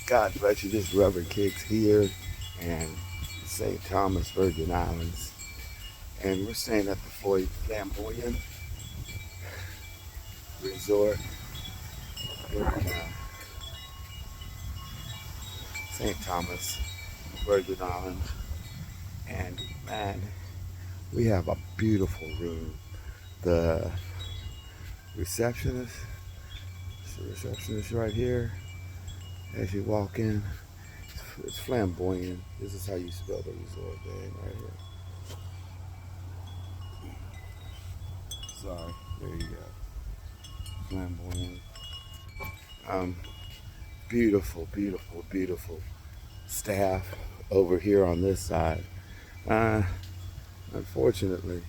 God bless you. This Reverend Kicks here and St. Thomas, Virgin Islands. And we're staying at the Flamboyant Resort here in St. Thomas, Virgin Islands. And man, we have a beautiful room. The receptionist, right here as you walk in. It's Flamboyant. This is how you spell the resort name right here. Sorry, there you go. Flamboyant. Um, beautiful, beautiful, beautiful staff over here on this side. Uh, Unfortunately,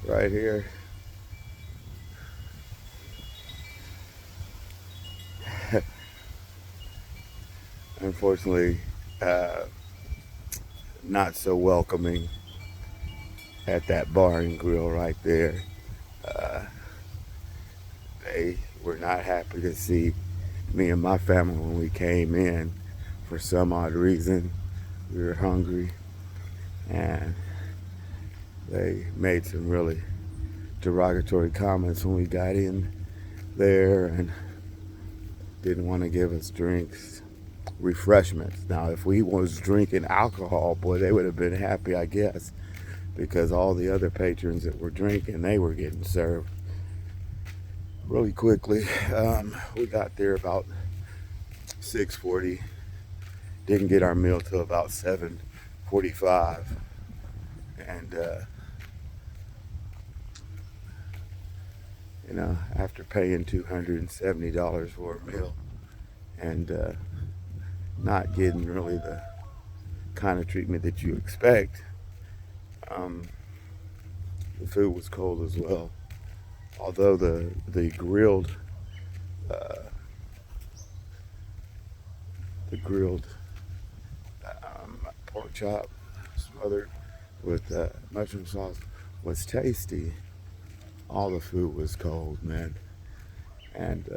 right here, unfortunately, uh, not so welcoming at that bar and grill right there. Uh, they were not happy to see me and my family when we came in. For some odd reason, we were hungry, and they made some really derogatory comments when we got in there and didn't want to give us drinks, refreshments. Now, if we was drinking alcohol, boy, they would have been happy, I guess, because all the other patrons that were drinking, they were getting served really quickly. We got there about 6:40. Didn't get our meal till about 7:45, and after paying $270 for a meal and not getting really the kind of treatment that you expect, the food was cold as well. Although the grilled pork chop smothered with mushroom sauce was tasty, all the food was cold, man. And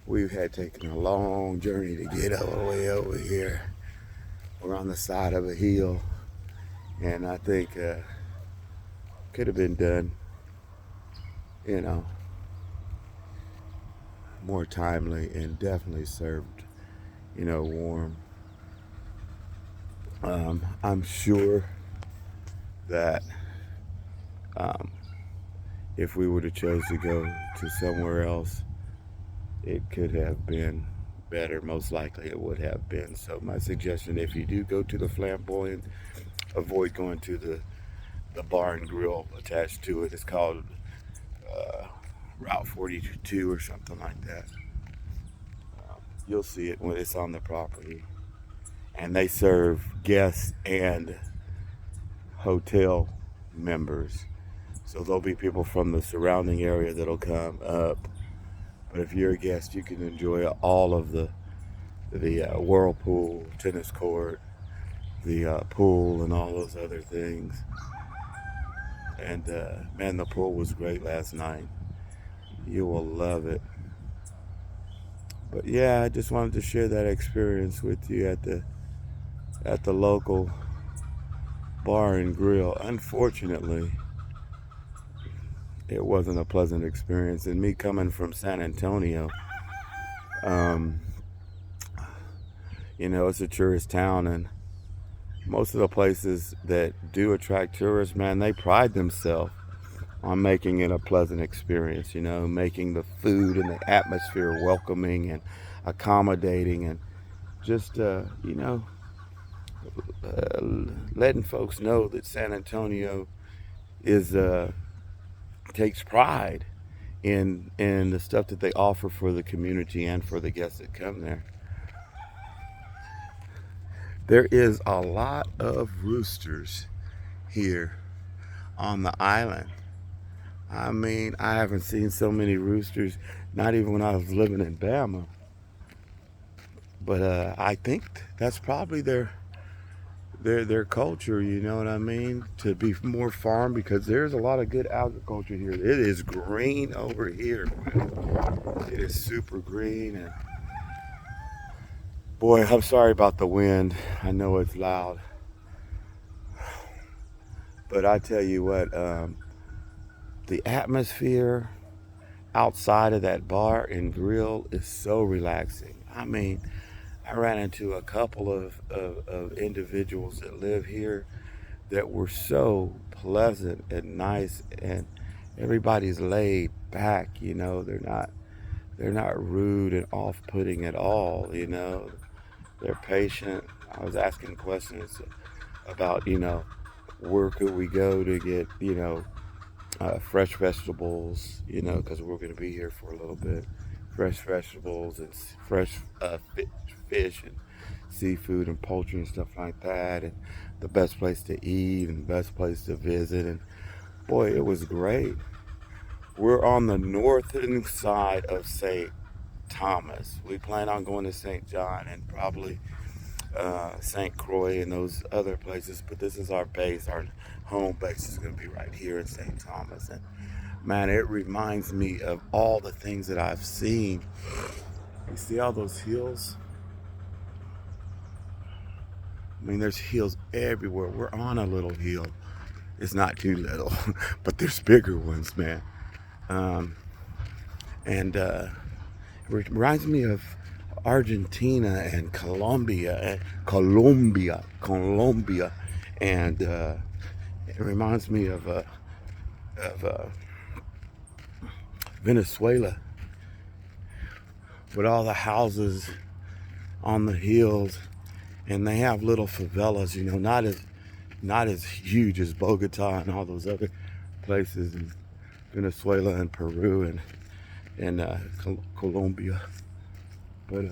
we had taken a long journey to get all the way over here. We're on the side of a hill, and I think could have been done, more timely and definitely served, warm. I'm sure that if we would have chose to go to somewhere else, it could have been better. Most likely it would have been. So my suggestion, if you do go to the Flamboyant, avoid going to the bar and grill attached to it. It's called Route 42 or something like that. You'll see it when it's on the property. And they serve guests and hotel members. So there'll be people from the surrounding area that'll come up. But if you're a guest, you can enjoy all of the whirlpool, tennis court, the pool, and all those other things. And man, the pool was great last night. You will love it. But yeah, I just wanted to share that experience with you at the local bar and grill. Unfortunately, it wasn't a pleasant experience. And me coming from San Antonio, it's a tourist town, and most of the places that do attract tourists, man, they pride themselves on making it a pleasant experience, making the food and the atmosphere welcoming and accommodating, and just, letting folks know that San Antonio is takes pride in the stuff that they offer for the community and for the guests that come there. There is a lot of roosters here on the island. I mean, I haven't seen so many roosters, not even when I was living in Bama. But I think that's probably their culture, you know what I mean? To be more farm because there's a lot of good agriculture here. It is green over here, man. It is super green and boy, I'm sorry about the wind. I know it's loud, but I tell you what, the atmosphere outside of that bar and grill is so relaxing. I mean, I ran into a couple of individuals that live here that were so pleasant and nice and everybody's laid back, you know, they're not rude and off-putting at all, you know. They're patient. I was asking questions about, where could we go to get, fresh vegetables, because we're going to be here for a little bit. Fresh vegetables and fresh fish and seafood and poultry and stuff like that. And the best place to eat and best place to visit. And boy, it was great. We're on the northern side of St. Thomas. We plan on going to St. John and probably St. Croix and those other places, but this is our base. Our home base is going to be right here in St. Thomas. And man, it reminds me of all the things that I've seen. You see all those hills? I mean, there's hills everywhere. We're on a little hill. It's not too little, but there's bigger ones, man. Um, and it reminds me of Argentina and Colombia, and it reminds me of Venezuela with all the houses on the hills, and they have little favelas, not as huge as Bogota and all those other places in Venezuela and Peru and Colombia. But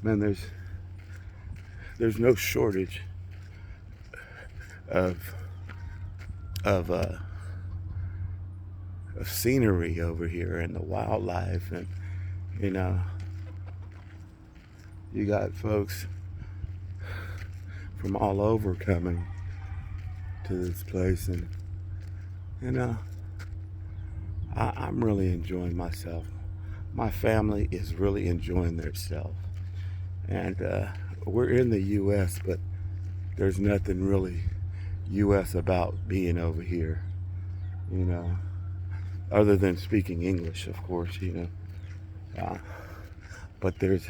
man, there's no shortage of of uh, of scenery over here and the wildlife, and you know you got folks from all over coming to this place, and you know I'm really enjoying myself. My family is really enjoying themselves, and we're in the U.S., but there's nothing really U.S. about being over here, you know, other than speaking English, of course, but there's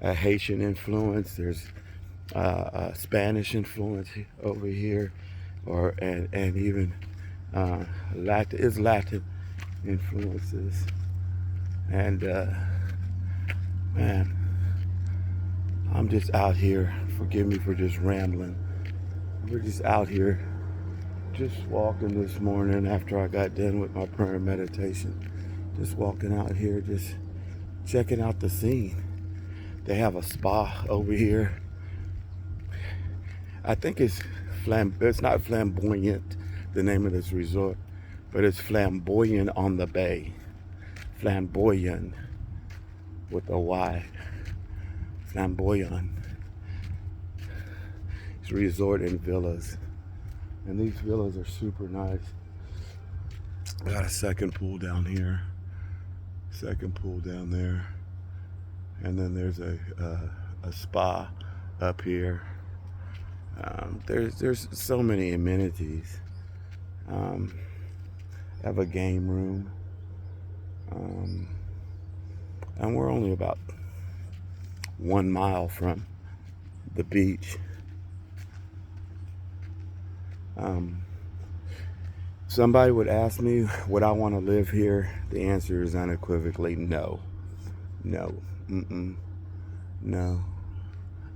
a Haitian influence, there's a Spanish influence over here, and even Latin influences, and man, I'm just out here. Forgive me for just rambling. We're just out here, just walking this morning after I got done with my prayer and meditation. Just walking out here, just checking out the scene. They have a spa over here. I think it's not flamboyant, the name of this resort, but it's flamboyant on the bay. Flamboyant with a Y. Flamboyant. It's resort and villas. And these villas are super nice. I got a second pool down here. Second pool down there. And then there's a spa up here. There's so many amenities. Have a game room. And we're only about 1 mile from the beach. Somebody would ask me, would I want to live here? The answer is unequivocally no. No. No.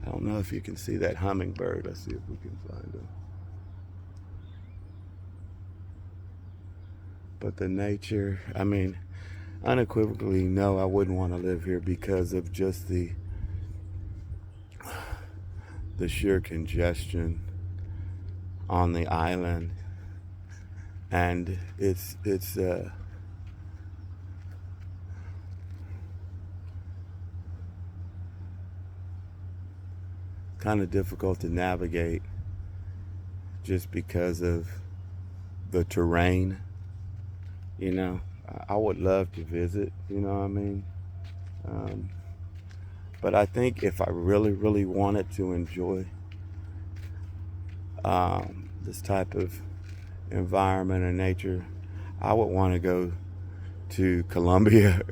I don't know if you can see that hummingbird. Let's see if we can find him. But the nature, I mean, unequivocally no, I wouldn't want to live here because of just the sheer congestion on the island. And it's kind of difficult to navigate just because of the terrain. You know, I would love to visit, you know what I mean? Um, but I think if I really, really wanted to enjoy this type of environment and nature, I would want to go to Colombia,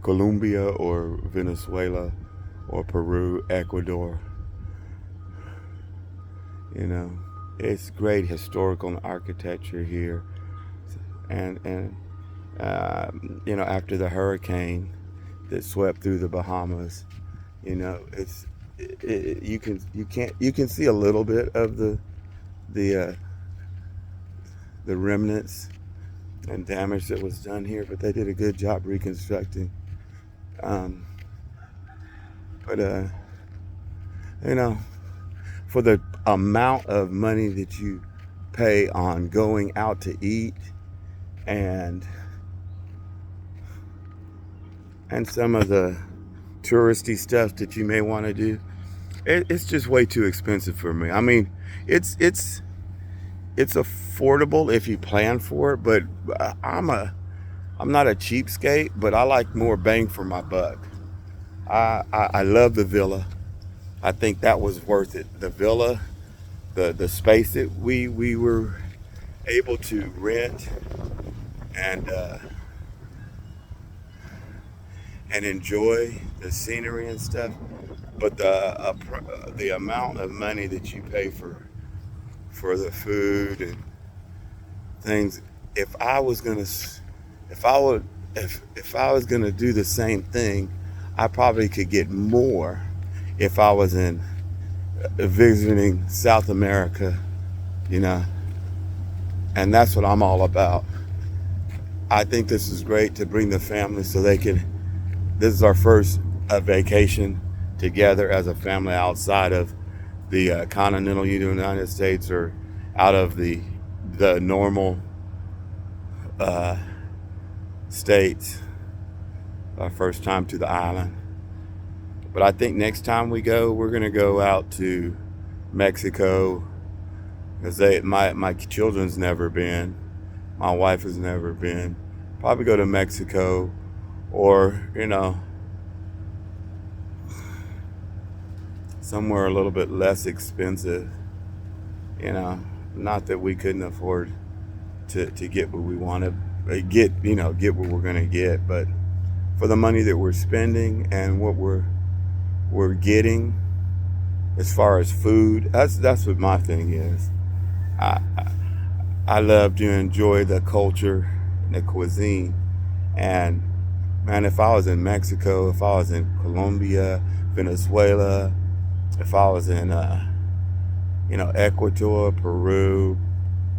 Colombia or Venezuela or Peru, Ecuador. You know, it's great historical architecture here, and you know, after the hurricane that swept through the Bahamas, you know, you can see a little bit of the the remnants and damage that was done here, but they did a good job reconstructing. Um, but you know, for the amount of money that you pay on going out to eat and some of the touristy stuff that you may want to do, it's just way too expensive for me. I mean, it's affordable if you plan for it, but I'm not a cheapskate, but I like more bang for my buck. I love the villa. I think that was worth it. The villa, the space that we were able to rent and enjoy the scenery and stuff, but the amount of money that you pay for the food and things. If I was gonna, if I would, if I was gonna do the same thing, I probably could get more if I was in visiting South America, you know, and that's what I'm all about. I think this is great to bring the family so they can. This is our first vacation together as a family outside of the continental United States, or out of the normal states. Our first time to the island. But I think next time we go, we're gonna go out to Mexico, because my children's never been, my wife has never been. Probably go to Mexico, or you know, somewhere a little bit less expensive. You know, not that we couldn't afford to get what we want to get, you know, get what we're gonna get, but for the money that we're spending and what we're getting as far as food, that's what my thing is. I I love to enjoy the culture and the cuisine, and man, if I was in Mexico, if I was in Colombia, Venezuela, if I was in you know, Ecuador, Peru,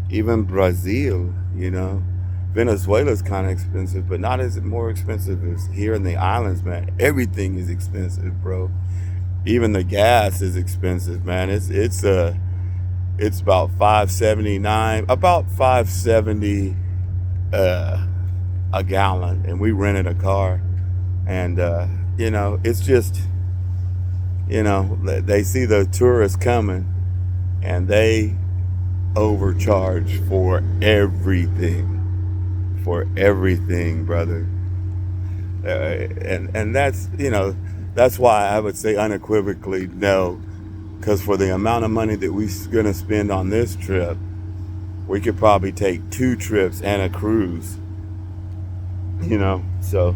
even Brazil, you know. Venezuela's kind of expensive, but not as more expensive as here in the islands, man. Everything is expensive, bro. Even the gas is expensive, man. It's about 5.79, about 5.70 a gallon, and we rented a car, and you know, it's just, you know, they see the tourists coming, and they overcharge for everything, brother. And that's, you know, that's why I would say unequivocally no, because for the amount of money that we're gonna spend on this trip, we could probably take 2 trips and a cruise, you know. So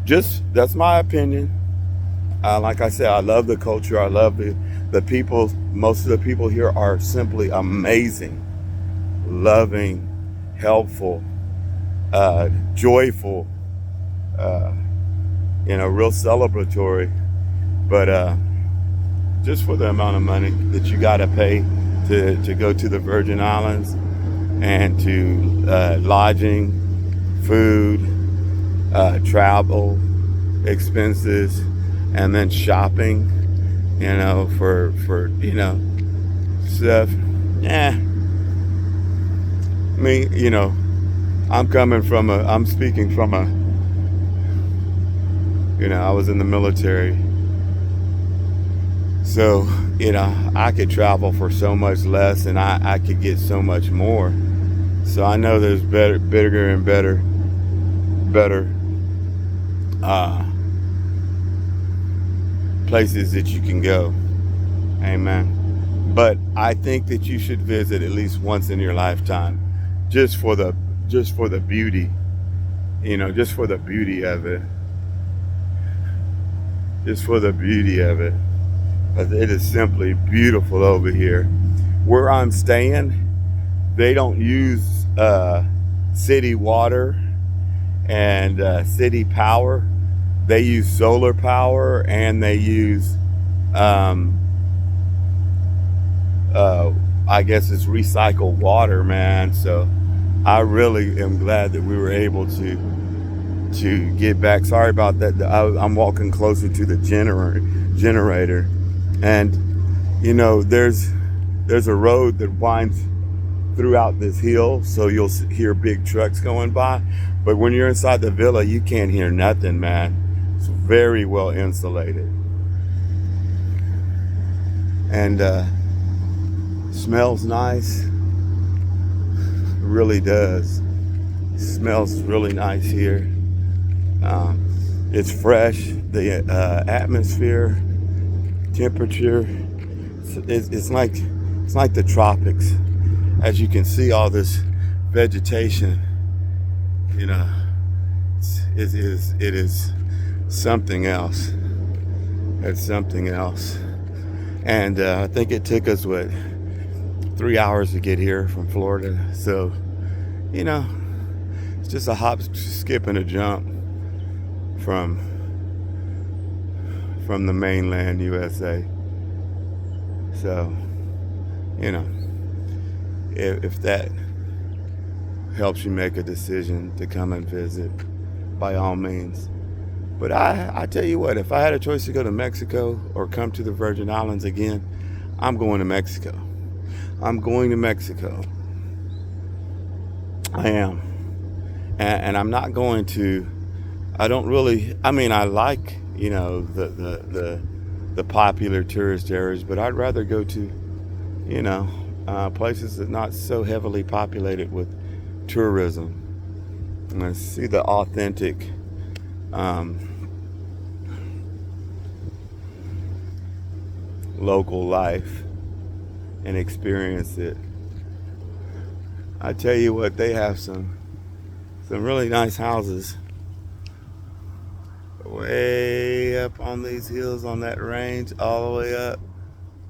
just, that's my opinion. Like I said, I love the culture. I love the people. Most of the people here are simply amazing, loving, helpful, joyful, you know, real celebratory. But just for the amount of money that you got to pay to go to the Virgin Islands, and to lodging, food, travel expenses, and then shopping, you know, for you know, stuff. Yeah, me, you know, I'm speaking from a, you know, I was in the military, So, I could travel for so much less, and I could get so much more. So I know there's bigger and better uh, places that you can go. Amen. But I think that you should visit at least once in your lifetime, just for the just for the beauty, just for the beauty of it, just for the beauty of it. 'Cause it is simply beautiful over here. Where I'm staying, they don't use city water and city power. They use solar power, and they use um, uh, I guess it's recycled water, man. So I really am glad that we were able to get back. Sorry about that. I'm walking closer to the generator, and there's a road that winds throughout this hill, so you'll hear big trucks going by. But when you're inside the villa, you can't hear nothing, man. It's very well insulated, and smells nice. It really does. It smells really nice here. It's fresh. The atmosphere, temperature, it's like the tropics. As you can see, all this vegetation, it is something else. It's something else. And I think it took us 3 hours to get here from Florida. So, it's just a hop, skip, and a jump from the mainland USA. So, if that helps you make a decision to come and visit, by all means. But I tell you what, if I had a choice to go to Mexico or come to the Virgin Islands again, I'm going to Mexico. I'm going to Mexico. I am. And I'm not going to, I don't really, I mean, I like, the popular tourist areas, but I'd rather go to, places that are not so heavily populated with tourism. And I see the authentic local life and experience it. I tell you what, they have some really nice houses way up on these hills, on that range, all the way up.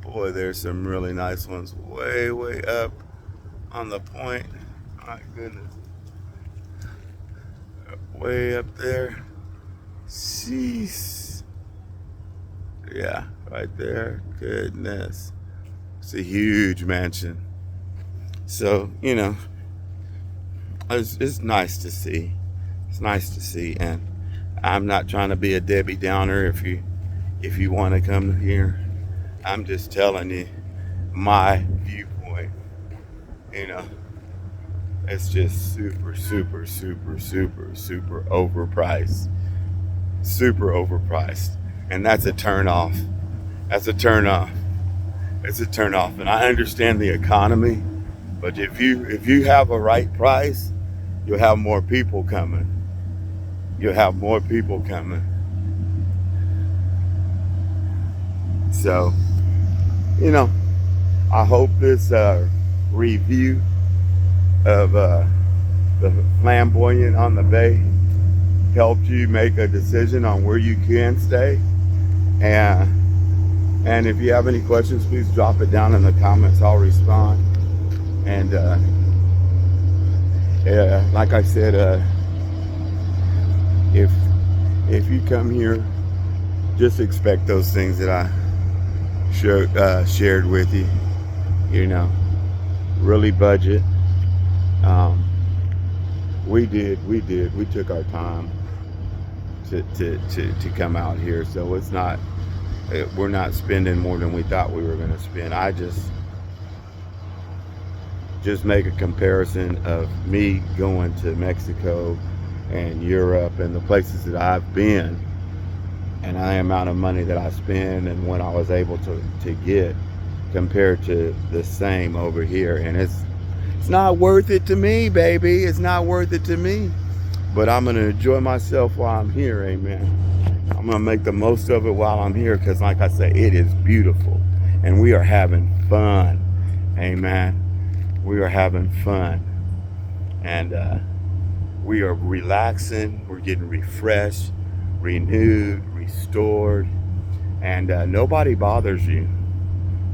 Boy, there's some really nice ones way up on the point. My goodness. Way up there. Jeez. Yeah, right there. Goodness. It's a huge mansion. So, it's nice to see. It's nice to see. And I'm not trying to be a Debbie Downer if you want to come here. I'm just telling you my viewpoint. It's just super overpriced. Super overpriced. And that's a turn off. That's a turn off. It's a turn off. And I understand the economy, but if you have a right price, you'll have more people coming. You'll have more people coming. So, I hope this review of the Flamboyant on the Bay helped you make a decision on where you can stay. And if you have any questions, please drop it down in the comments. I'll respond. And like I said, if you come here, just expect those things that I shared with you. Really budget. We took our time to come out here, so it's not, we're not spending more than we thought we were going to spend. I just make a comparison of me going to Mexico and Europe and the places that I've been, and the amount of money that I spend and what I was able to get compared to the same over here. And it's not worth it to me, baby. It's not worth it to me. But I'm going to enjoy myself while I'm here, amen. I'm going to make the most of it while I'm here because, like I said, it is beautiful. And we are having fun, amen. We are having fun. And we are relaxing. We're getting refreshed, renewed, restored. And nobody bothers you.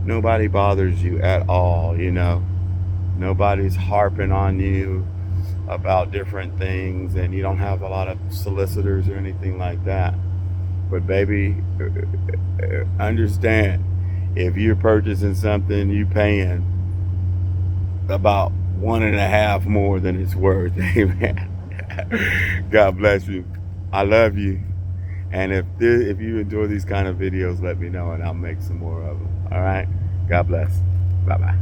Nobody bothers you at all, you know. Nobody's harping on you about different things, and you don't have a lot of solicitors or anything like that. But baby, understand, if you're purchasing something, you paying about 1.5 more than it's worth. Amen. God bless you. I love you. And if you enjoy these kind of videos, let me know and I'll make some more of them. All right. God bless. Bye bye.